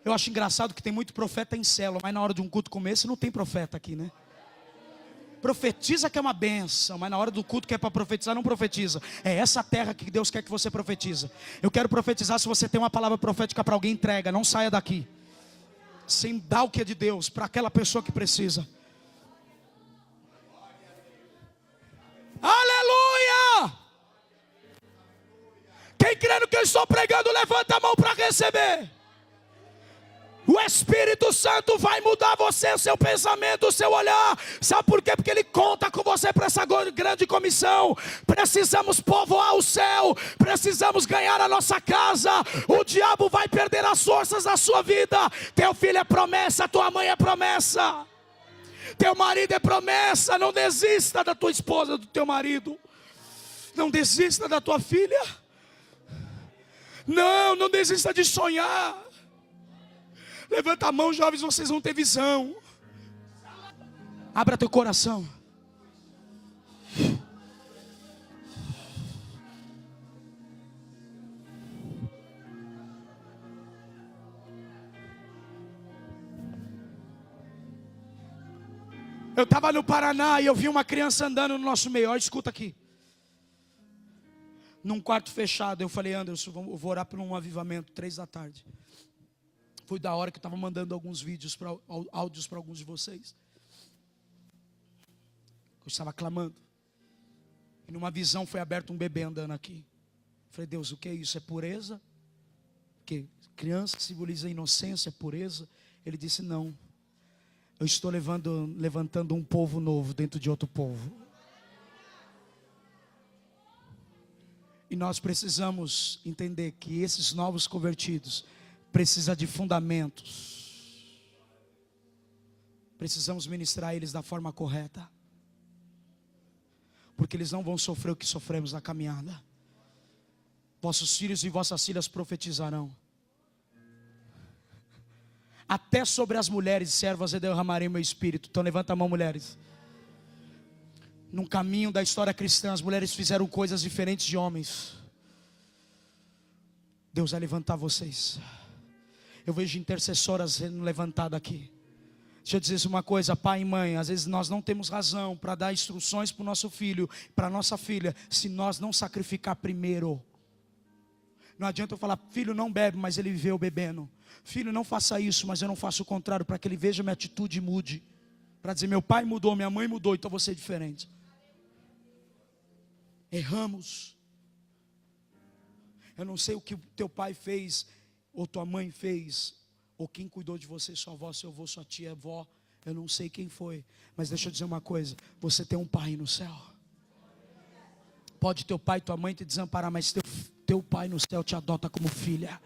Eu acho engraçado que tem muito profeta em célula, mas na hora de um culto como esse não tem profeta aqui, né? Profetiza que é uma benção, mas na hora do culto que é para profetizar, não profetiza. É essa terra que Deus quer que você profetiza. Eu quero profetizar, se você tem uma palavra profética para alguém, entrega, não saia daqui sem dar o que é de Deus para aquela pessoa que precisa. Aleluia! Quem crê no que eu estou pregando, levanta a mão para receber. O Espírito Santo vai mudar você, o seu pensamento, o seu olhar. Sabe por quê? Porque Ele conta com você para essa grande comissão. Precisamos povoar o céu. Precisamos ganhar a nossa casa. O diabo vai perder as forças da sua vida. Teu filho é promessa, tua mãe é promessa. Teu marido é promessa. Não desista da tua esposa, do teu marido. Não desista da tua filha. Não desista de sonhar. Levanta a mão, jovens, vocês vão ter visão. Abra teu coração. Eu estava no Paraná e eu vi uma criança andando no nosso meio. Olha, escuta aqui. Num quarto fechado, eu falei, Anderson, eu vou orar por um avivamento, 3 da tarde. Foi da hora que eu estava mandando alguns vídeos, áudios para alguns de vocês. Eu estava clamando. E numa visão foi aberto um bebê andando aqui. Falei, Deus, o que é isso? É pureza? Porque criança simboliza inocência, pureza. Ele disse, não. Eu estou levantando um povo novo dentro de outro povo. E nós precisamos entender que esses novos convertidos precisa de fundamentos. Precisamos ministrar eles da forma correta, porque eles não vão sofrer o que sofremos na caminhada. Vossos filhos e vossas filhas profetizarão. Até sobre as mulheres servas eu derramarei meu espírito. Então levanta a mão, mulheres. Num caminho da história cristã, as mulheres fizeram coisas diferentes de homens. Deus vai levantar vocês. Eu vejo intercessoras sendo levantadas aqui. Deixa eu dizer uma coisa, pai e mãe, às vezes nós não temos razão para dar instruções para o nosso filho, para a nossa filha, se nós não sacrificar primeiro. Não adianta eu falar, filho não bebe, mas ele viveu bebendo. Filho não faça isso, mas eu não faço o contrário, para que ele veja minha atitude e mude. Para dizer, meu pai mudou, minha mãe mudou, então você é diferente. Erramos. Eu não sei o que o teu pai fez, ou tua mãe fez, ou quem cuidou de você, sua avó, seu avô, sua tia, avó. Eu não sei quem foi, mas deixa eu dizer uma coisa, você tem um pai no céu. Pode teu pai e tua mãe te desamparar, mas teu pai no céu te adota como filha.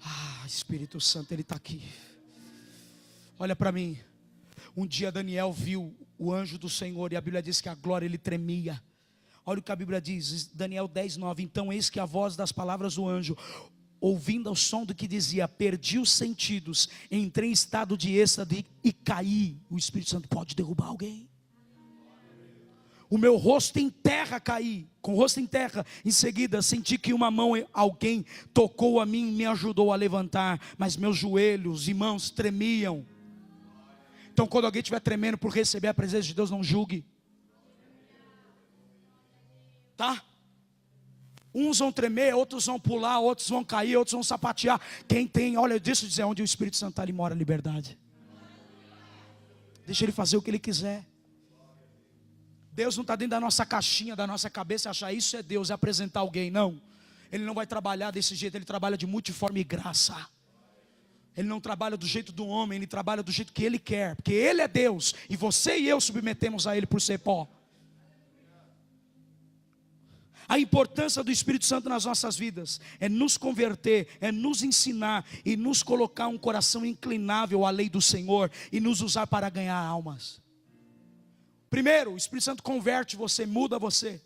Ah, Espírito Santo, Ele está aqui. Olha para mim. Um dia Daniel viu o anjo do Senhor, e a Bíblia diz que a glória ele tremia. Olha o que a Bíblia diz, Daniel 10:9. Então eis que a voz das palavras do anjo, ouvindo o som do que dizia, perdi os sentidos, entrei em estado de êxtase e caí. O Espírito Santo pode derrubar alguém. O meu rosto em terra caí, com o rosto em terra. Em seguida senti que uma mão, alguém tocou a mim e me ajudou a levantar, mas meus joelhos e mãos tremiam. Então quando alguém estiver tremendo por receber a presença de Deus, não julgue. Tá? Uns vão tremer, outros vão pular, outros vão cair, outros vão sapatear. Quem tem, olha, deixa eu dizer, onde o Espírito Santo está, ali mora a liberdade. Deixa Ele fazer o que Ele quiser. Deus não está dentro da nossa caixinha, da nossa cabeça, achar isso é Deus, é apresentar alguém, não. Ele não vai trabalhar desse jeito, Ele trabalha de multiforme graça. Ele não trabalha do jeito do homem, Ele trabalha do jeito que Ele quer, porque Ele é Deus, e você e eu submetemos a Ele por ser pó. A importância do Espírito Santo nas nossas vidas é nos converter, é nos ensinar e nos colocar um coração inclinável à lei do Senhor e nos usar para ganhar almas. Primeiro, o Espírito Santo converte você, muda você,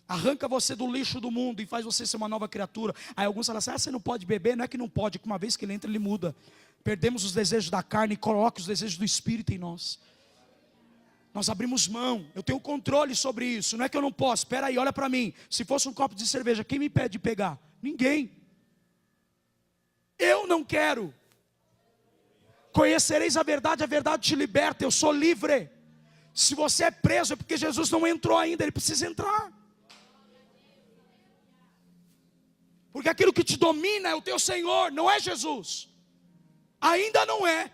arranca você do lixo do mundo e faz você ser uma nova criatura. Aí alguns falam assim, você não pode beber. Não é que não pode, é que uma vez que ele entra, ele muda. Perdemos os desejos da carne e coloca os desejos do Espírito em nós. Nós abrimos mão, eu tenho controle sobre isso. Não é que eu não posso, espera aí, olha para mim. Se fosse um copo de cerveja, quem me pede de pegar? Ninguém. Eu não quero. Conhecereis a verdade te liberta, eu sou livre. Se você é preso é porque Jesus não entrou ainda, ele precisa entrar. Porque aquilo que te domina é o teu Senhor, não é Jesus. Ainda não é,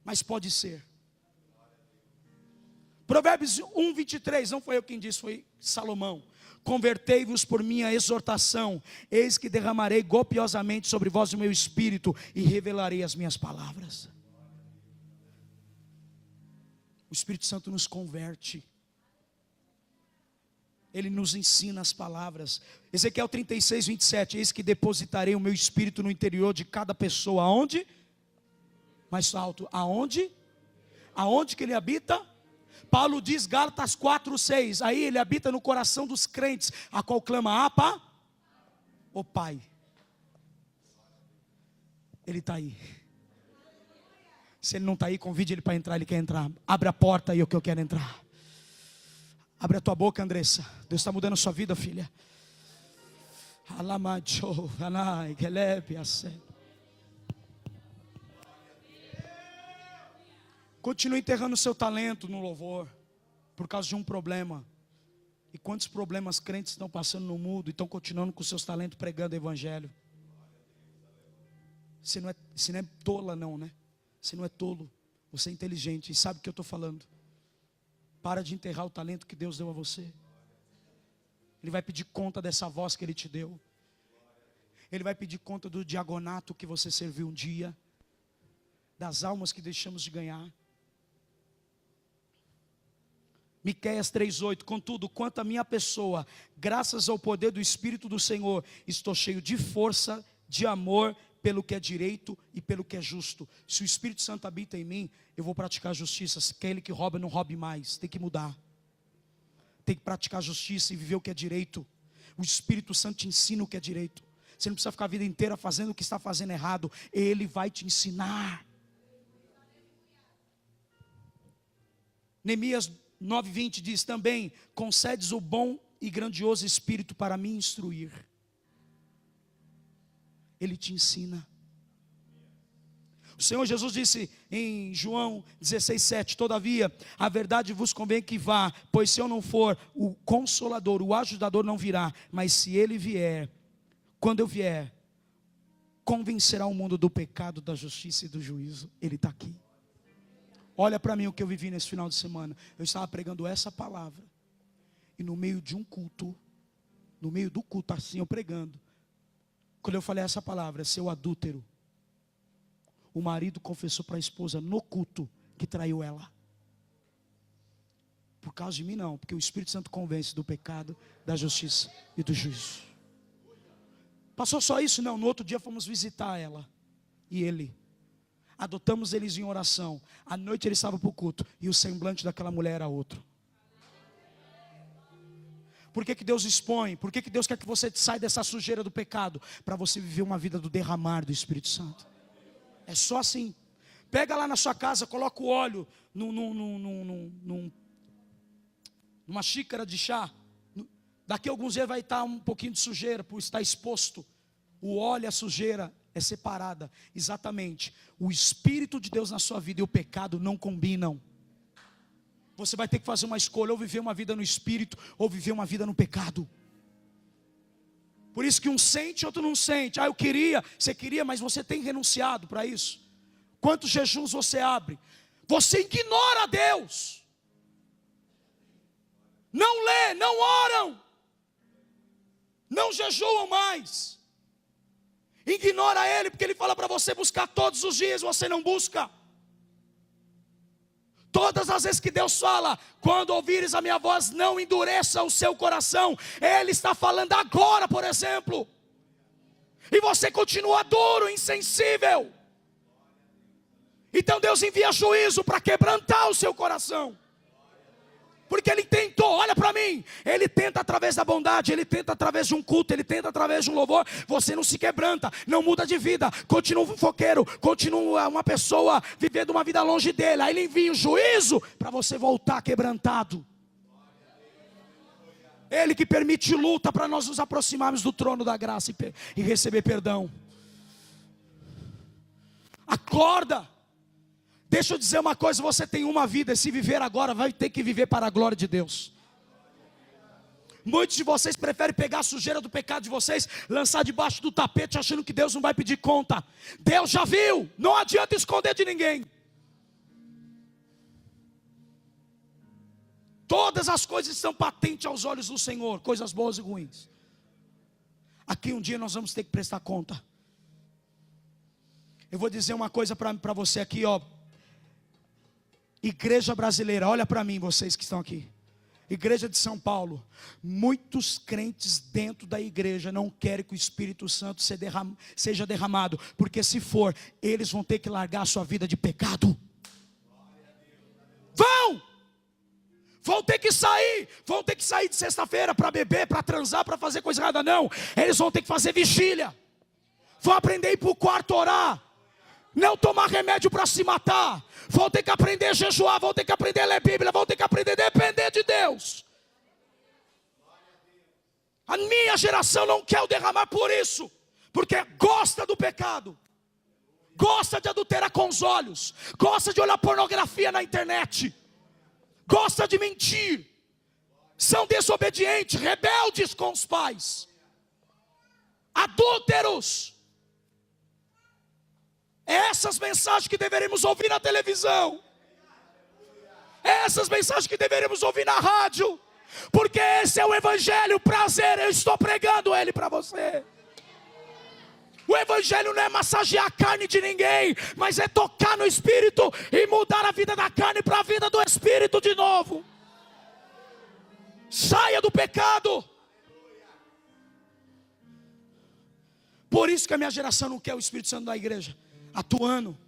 mas pode ser. Provérbios 1:23, não foi eu quem disse, foi Salomão. Convertei-vos por minha exortação, eis que derramarei copiosamente sobre vós o meu espírito e revelarei as minhas palavras. O Espírito Santo nos converte. Ele nos ensina as palavras. Ezequiel 36:27, eis que depositarei o meu espírito no interior de cada pessoa. Aonde? Mais alto, aonde? Aonde que ele habita? Paulo diz, Gálatas 4:6, aí ele habita no coração dos crentes, a qual clama, Apa, o Pai. Ele está aí. Se ele não está aí, convide ele para entrar, ele quer entrar. Abre a porta aí, o que eu quero entrar. Abre a tua boca, Andressa. Deus está mudando a sua vida, filha. Continue enterrando o seu talento no louvor, por causa de um problema. E quantos problemas crentes estão passando no mundo e estão continuando com seus talentos pregando o evangelho? Você não é tola não, né? Você não é tolo, você é inteligente e sabe o que eu estou falando. Para de enterrar o talento que Deus deu a você. Ele vai pedir conta dessa voz que Ele te deu. Ele vai pedir conta do diaconato que você serviu um dia, das almas que deixamos de ganhar. Miqueias 3:8, contudo, quanto à minha pessoa, graças ao poder do Espírito do Senhor, estou cheio de força, de amor, pelo que é direito e pelo que é justo. Se o Espírito Santo habita em mim, eu vou praticar a justiça. Se aquele que rouba, não roube mais. Tem que mudar. Tem que praticar a justiça e viver o que é direito. O Espírito Santo te ensina o que é direito. Você não precisa ficar a vida inteira fazendo o que está fazendo errado. Ele vai te ensinar. Neemias 9:20 diz também, concedes o bom e grandioso Espírito para me instruir. Ele te ensina. O Senhor Jesus disse em João 16:7, todavia a verdade vos convém que vá, pois se eu não for, o Consolador, o ajudador não virá, mas se ele vier, quando eu vier, convencerá o mundo do pecado, da justiça e do juízo. Ele está aqui. Olha para mim o que eu vivi nesse final de semana. Eu estava pregando essa palavra, e no meio de um culto, no meio do culto assim, eu pregando, quando eu falei essa palavra, seu adúltero, o marido confessou para a esposa no culto que traiu ela. Por causa de mim não, porque o Espírito Santo convence do pecado, da justiça e do juízo. Passou só isso? Não, no outro dia fomos visitar ela e ele. Adotamos eles em oração. À noite eles estavam para o culto e o semblante daquela mulher era outro. Por que Deus expõe? Por que Deus quer que você saia dessa sujeira do pecado? Para você viver uma vida do derramar do Espírito Santo. É só assim. Pega lá na sua casa, coloca o óleo numa xícara de chá. Daqui a alguns dias vai estar um pouquinho de sujeira, por estar exposto. O óleo e a sujeira é separada. Exatamente. O Espírito de Deus na sua vida e o pecado não combinam. Você vai ter que fazer uma escolha, ou viver uma vida no Espírito, ou viver uma vida no pecado. Por isso que um sente, outro não sente. Eu queria, você queria, mas você tem renunciado para isso. Quantos jejuns você abre? Você ignora Deus. Não lê, não oram. Não jejuam mais. Ignora Ele, porque Ele fala para você buscar todos os dias, você não busca. Todas as vezes que Deus fala, quando ouvires a minha voz, não endureça o seu coração. Ele está falando agora, por exemplo. E você continua duro, insensível. Então Deus envia juízo para quebrantar o seu coração. Porque ele tentou, olha para mim, ele tenta através da bondade, ele tenta através de um culto, ele tenta através de um louvor. Você não se quebranta, não muda de vida, continua um fofoqueiro, continua uma pessoa vivendo uma vida longe dele. Aí ele envia o juízo para você voltar quebrantado. Ele que permite luta para nós nos aproximarmos do trono da graça e receber perdão. Acorda. Deixa eu dizer uma coisa, você tem uma vida, e se viver agora, vai ter que viver para a glória de Deus. Muitos de vocês preferem pegar a sujeira do pecado de vocês, lançar debaixo do tapete, achando que Deus não vai pedir conta. Deus já viu, não adianta esconder de ninguém. Todas as coisas estão patentes aos olhos do Senhor, coisas boas e ruins. Aqui um dia nós vamos ter que prestar conta. Eu vou dizer uma coisa para você aqui, ó. Igreja brasileira, olha para mim, vocês que estão aqui. Igreja de São Paulo. Muitos crentes dentro da igreja não querem que o Espírito Santo seja derramado, porque se for, eles vão ter que largar a sua vida de pecado. Vão ter que sair de sexta-feira para beber, para transar, para fazer coisa errada. Não, eles vão ter que fazer vigília. Vão aprender a ir para o quarto orar. Não tomar remédio para se matar. Vão ter que aprender a jejuar, vão ter que aprender a ler Bíblia, vão ter que aprender a depender de Deus. A minha geração não quer o derramar por isso, porque gosta do pecado, gosta de adulterar com os olhos, gosta de olhar pornografia na internet, gosta de mentir, são desobedientes, rebeldes com os pais, adúlteros. Essas mensagens que deveríamos ouvir na televisão, essas mensagens que deveríamos ouvir na rádio, porque esse é o evangelho, prazer, eu estou pregando ele para você. O evangelho não é massagear a carne de ninguém, mas é tocar no espírito e mudar a vida da carne para a vida do espírito de novo. Saia do pecado. Por isso que a minha geração não quer o Espírito Santo da igreja atuando.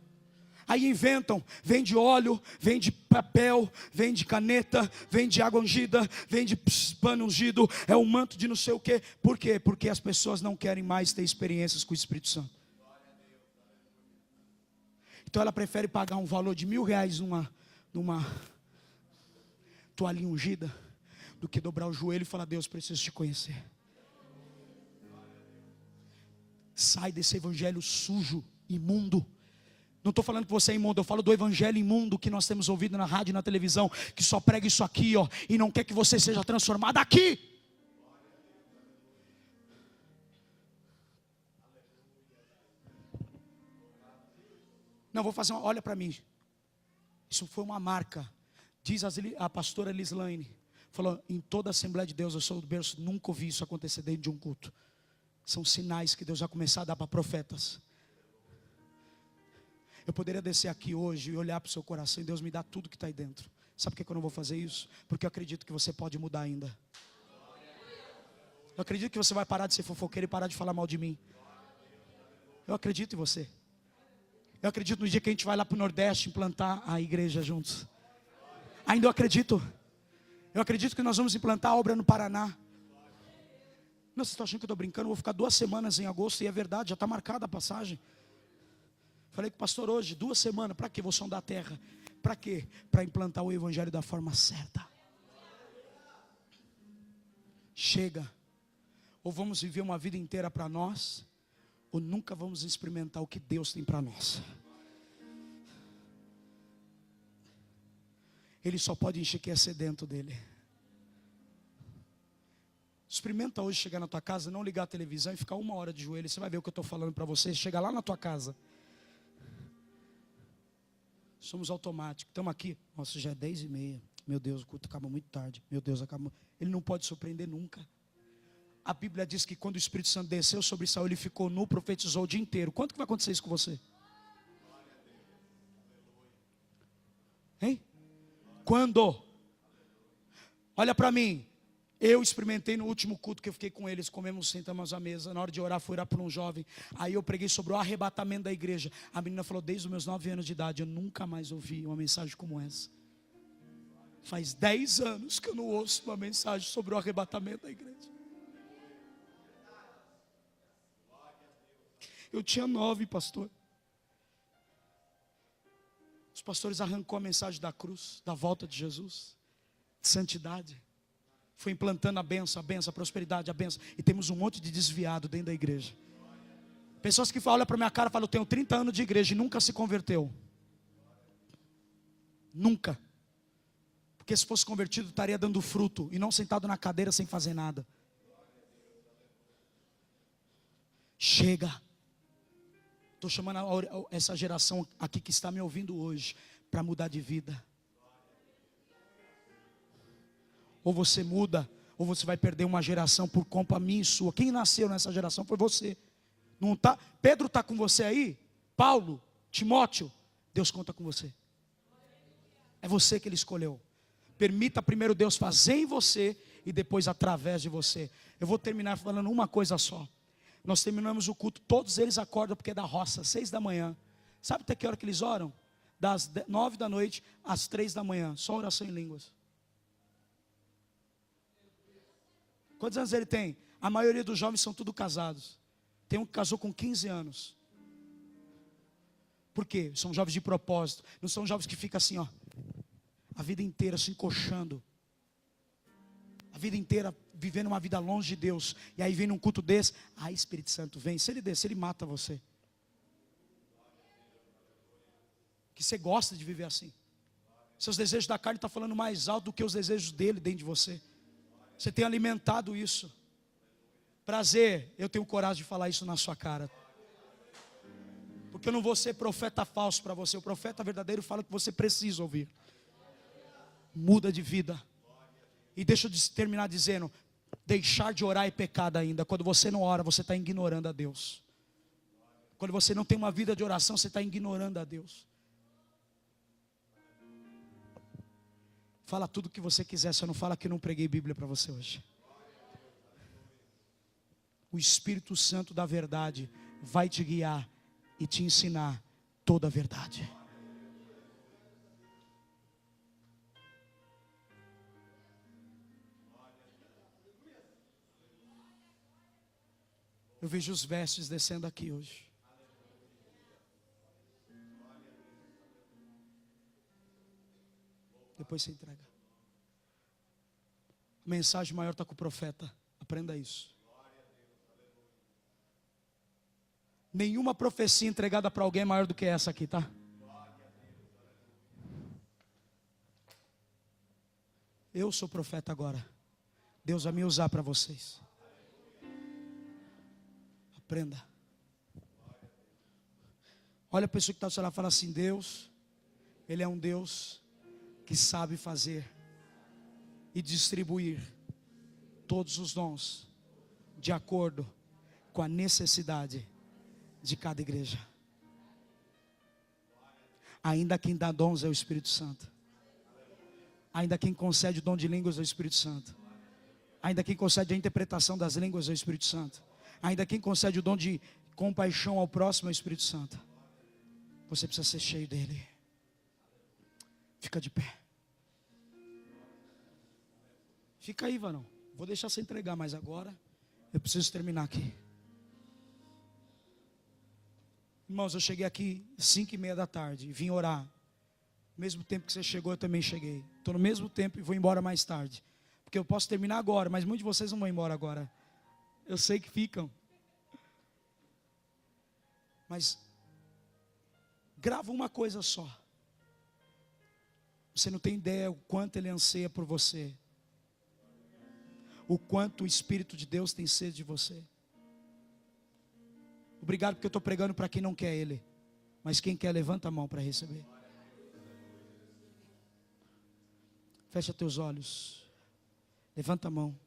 Aí inventam, vende óleo, vende papel, vende caneta, vende água ungida, vende pano ungido, é um manto de não sei o quê. Por quê? Porque as pessoas não querem mais ter experiências com o Espírito Santo. Então ela prefere pagar um valor de R$1.000 numa toalhinha ungida, do que dobrar o joelho e falar: Deus, preciso te conhecer. Sai desse evangelho sujo, imundo. Não estou falando que você é imundo, eu falo do evangelho imundo que nós temos ouvido na rádio e na televisão, que só prega isso aqui, ó, e não quer que você seja transformado aqui. Não, vou fazer olha para mim. Isso foi uma marca. Diz a pastora Lislaine, falou: em toda a Assembleia de Deus, eu sou do berço, nunca ouvi isso acontecer dentro de um culto. São sinais que Deus vai começar a dar para profetas. Eu poderia descer aqui hoje e olhar para o seu coração e Deus me dá tudo que está aí dentro. Sabe por que eu não vou fazer isso? Porque eu acredito que você pode mudar ainda. Eu acredito que você vai parar de ser fofoqueiro e parar de falar mal de mim. Eu acredito em você. Eu acredito no dia que a gente vai lá para o Nordeste implantar a igreja juntos. Ainda eu acredito. Eu acredito que nós vamos implantar a obra no Paraná. Não, vocês estão achando que eu estou brincando? Eu vou ficar 2 semanas em agosto e é verdade, já está marcada a passagem. Falei com o pastor hoje, 2 semanas, para que vou sondar a terra? Para quê? Para implantar o evangelho da forma certa. Chega. Ou vamos viver uma vida inteira para nós, ou nunca vamos experimentar o que Deus tem para nós. Ele só pode encher quem é sedento dele. Experimenta hoje chegar na tua casa, não ligar a televisão e ficar 1 hora de joelho. Você vai ver o que eu estou falando para você. Chega lá na tua casa. Somos automáticos. Estamos aqui. Nossa, já é 10h30. Meu Deus, o culto acaba muito tarde. Meu Deus, acaba. Ele não pode surpreender nunca. A Bíblia diz que quando o Espírito Santo desceu sobre Saul, ele ficou nu, profetizou o dia inteiro. Quanto que vai acontecer isso com você? Hein? Quando? Olha para mim. Eu experimentei no último culto que eu fiquei com eles, comemos, sentamos à mesa, na hora de orar, fui orar por um jovem, aí eu preguei sobre o arrebatamento da igreja. A menina falou: desde os meus 9 anos de idade, eu nunca mais ouvi uma mensagem como essa. Faz 10 anos que eu não ouço uma mensagem sobre o arrebatamento da igreja. Eu tinha 9, pastor. Os pastores arrancou a mensagem da cruz, da volta de Jesus, de santidade. Foi implantando a bênção, a prosperidade, a bênção. E temos um monte de desviado dentro da igreja. Pessoas que olham para minha cara e falam: eu tenho 30 anos de igreja e nunca se converteu. Nunca. Porque se fosse convertido estaria dando fruto e não sentado na cadeira sem fazer nada. Chega. Estou chamando essa geração aqui que está me ouvindo hoje para mudar de vida. Ou você muda, ou você vai perder uma geração por culpa minha e sua. Quem nasceu nessa geração foi você. Não tá? Pedro está com você aí? Paulo, Timóteo, Deus conta com você. É você que ele escolheu. Permita primeiro Deus fazer em você e depois através de você. Eu vou terminar falando uma coisa só. Nós terminamos o culto, todos eles acordam porque é da roça, 6 da manhã. Sabe até que hora que eles oram? Das 9 da noite às 3 da manhã, só oração em línguas. Quantos anos ele tem? A maioria dos jovens são tudo casados. Tem um que casou com 15 anos. Por quê? São jovens de propósito. Não são jovens que ficam assim, ó, a vida inteira se encoxando. A vida inteira vivendo uma vida longe de Deus. E aí vem num culto desse. Ah, Espírito Santo vem. Se ele descer, ele mata você. Que você gosta de viver assim. Seus desejos da carne estão falando mais alto do que os desejos dele dentro de você. Você tem alimentado isso. Prazer, eu tenho coragem de falar isso na sua cara. Porque eu não vou ser profeta falso para você. O profeta verdadeiro fala o que você precisa ouvir. Muda de vida. E deixa eu terminar dizendo: deixar de orar é pecado ainda. Quando você não ora, você está ignorando a Deus. Quando você não tem uma vida de oração, você está ignorando a Deus. Fala tudo o que você quiser, só não fala que eu não preguei Bíblia para você hoje. O Espírito Santo da verdade vai te guiar e te ensinar toda a verdade. Eu vejo os vestes descendo aqui hoje. Depois você entrega. A mensagem maior está com o profeta. Aprenda isso. Nenhuma profecia entregada para alguém é maior do que essa aqui, tá? Eu sou profeta agora. Deus vai me usar para vocês. Aprenda. Olha a pessoa que está do seu lado e fala assim: Deus, Ele é um Deus que sabe fazer e distribuir todos os dons de acordo com a necessidade de cada igreja. Ainda quem dá dons é o Espírito Santo. Ainda quem concede o dom de línguas é o Espírito Santo. Ainda quem concede a interpretação das línguas é o Espírito Santo. Ainda quem concede o dom de compaixão ao próximo é o Espírito Santo. Você precisa ser cheio dele. Fica de pé. Fica aí, varão. Vou deixar você entregar, mas agora eu preciso terminar aqui. Irmãos, eu cheguei aqui 5:30 da tarde e vim orar. Mesmo tempo que você chegou, eu também cheguei. Estou no mesmo tempo e vou embora mais tarde. Porque eu posso terminar agora, mas muitos de vocês não vão embora agora. Eu sei que ficam. Mas grava uma coisa só. Você não tem ideia o quanto Ele anseia por você. O quanto o Espírito de Deus tem sede de você. Obrigado porque eu estou pregando para quem não quer Ele. Mas quem quer, levanta a mão para receber. Fecha teus olhos. Levanta a mão.